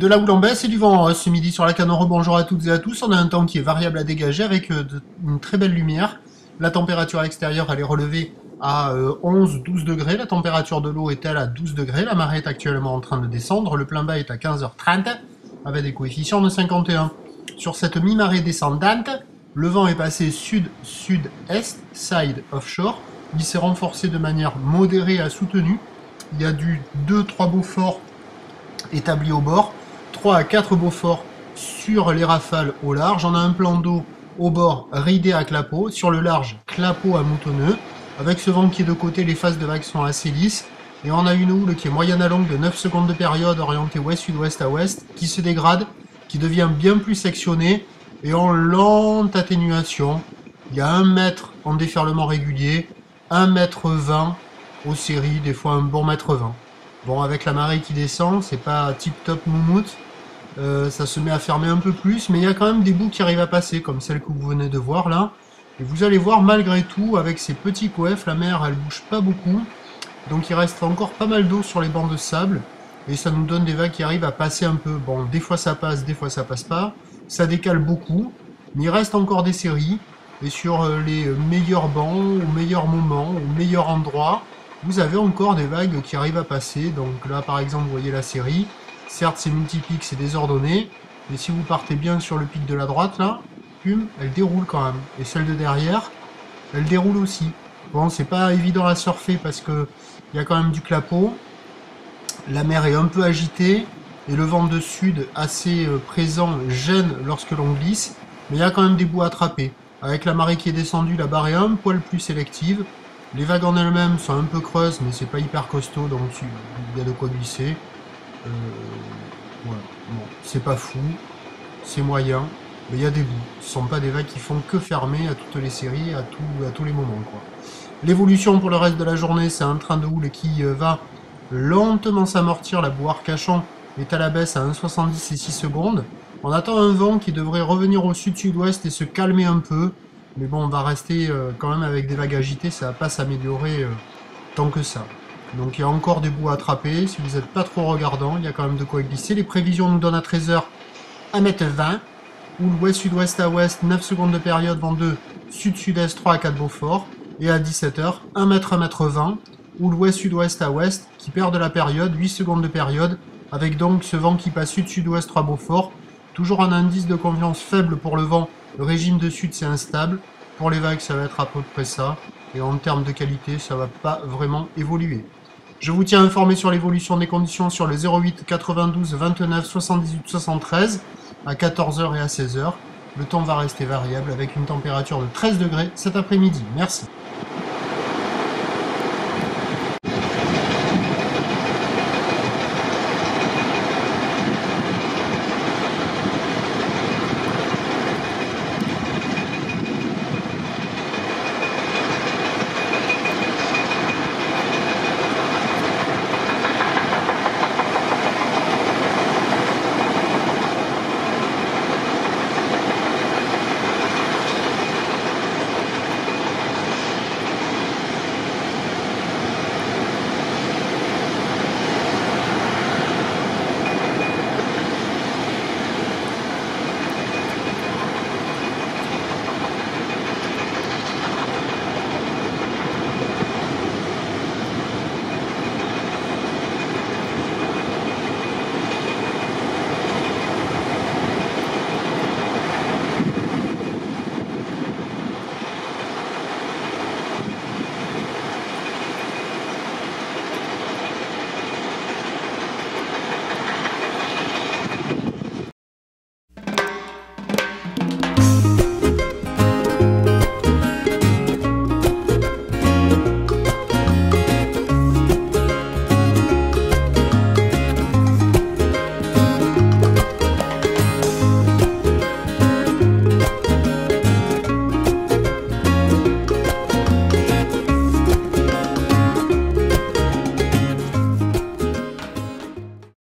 de la houle en baisse et du vent en hausse ce midi sur la Canore. Bonjour à toutes et à tous. On a un temps qui est variable à dégager avec une très belle lumière. La température extérieure elle est relevée à 11-12 degrés. La température de l'eau est-elle à 12 degrés. La marée est actuellement en train de descendre. Le plein bas est à 15h30 avec des coefficients de 51. Sur cette mi-marée descendante, le vent est passé sud-sud-est, side offshore. Il s'est renforcé de manière modérée à soutenue. Il y a du 2-3 Beaufort établi au bord, 3 à 4 Beaufort sur les rafales au large. On a un plan d'eau au bord ridé à clapot, sur le large clapot à moutonneux. Avec ce vent qui est de côté, les phases de vagues sont assez lisses. Et on a une houle qui est moyenne à longue de 9 secondes de période, orientée ouest-sud-ouest à ouest, qui se dégrade, qui devient bien plus sectionnée et en lente atténuation. Il y a 1 mètre en déferlement régulier, 1,20 m aux séries, des fois un bon 1,20 m. Bon, avec la marée qui descend, c'est pas tip-top moumoute, ça se met à fermer un peu plus, mais il y a quand même des bouts qui arrivent à passer, comme celle que vous venez de voir là. Et vous allez voir, malgré tout, avec ces petits coefs, la mer, elle bouge pas beaucoup. Donc il reste encore pas mal d'eau sur les bancs de sable, et ça nous donne des vagues qui arrivent à passer un peu. Bon, des fois ça passe, des fois ça passe pas. Ça décale beaucoup, mais il reste encore des séries, et sur les meilleurs bancs, au meilleur moment, au meilleur endroit, vous avez encore des vagues qui arrivent à passer. Donc là par exemple vous voyez la série, certes c'est multipique, c'est désordonné, mais si vous partez bien sur le pic de la droite là, elle déroule quand même. Et celle de derrière, elle déroule aussi. Bon, c'est pas évident à surfer parce que il y a quand même du clapot, la mer est un peu agitée, et le vent de sud assez présent gêne lorsque l'on glisse, mais il y a quand même des bouts à attraper. Avec la marée qui est descendue, la barre est un poil plus sélective. Les vagues en elles-mêmes sont un peu creuses, mais c'est pas hyper costaud, donc il y a de quoi glisser. Voilà. Bon, c'est pas fou, c'est moyen, mais il y a des bouts. Ce sont pas des vagues qui font que fermer à toutes les séries, à tous les moments, quoi. L'évolution pour le reste de la journée, c'est un train de houle qui va lentement s'amortir. La boue Arcachon est à la baisse à 1,70 et 6 secondes. On attend un vent qui devrait revenir au sud-sud-ouest et se calmer un peu. Mais bon, on va rester quand même avec des vagues agitées, ça va pas s'améliorer tant que ça. Donc il y a encore des bouts à attraper, si vous n'êtes pas trop regardant, il y a quand même de quoi glisser. Les prévisions nous donnent à 13h 1,20 m, ou l'ouest sud-ouest à ouest, 9 secondes de période, vent 2, sud-sud-est 3 à 4 Beaufort. Et à 17h, 1 m, 1,20 m, ou l'ouest sud-ouest à ouest, qui perd de la période, 8 secondes de période, avec donc ce vent qui passe sud-sud-ouest 3 Beaufort. Toujours un indice de confiance faible pour le vent. Le régime de sud c'est instable, pour les vagues ça va être à peu près ça, et en termes de qualité ça va pas vraiment évoluer. Je vous tiens informé sur l'évolution des conditions sur le 08 92 29 78 73 à 14h et à 16h. Le temps va rester variable avec une température de 13 degrés cet après-midi. Merci.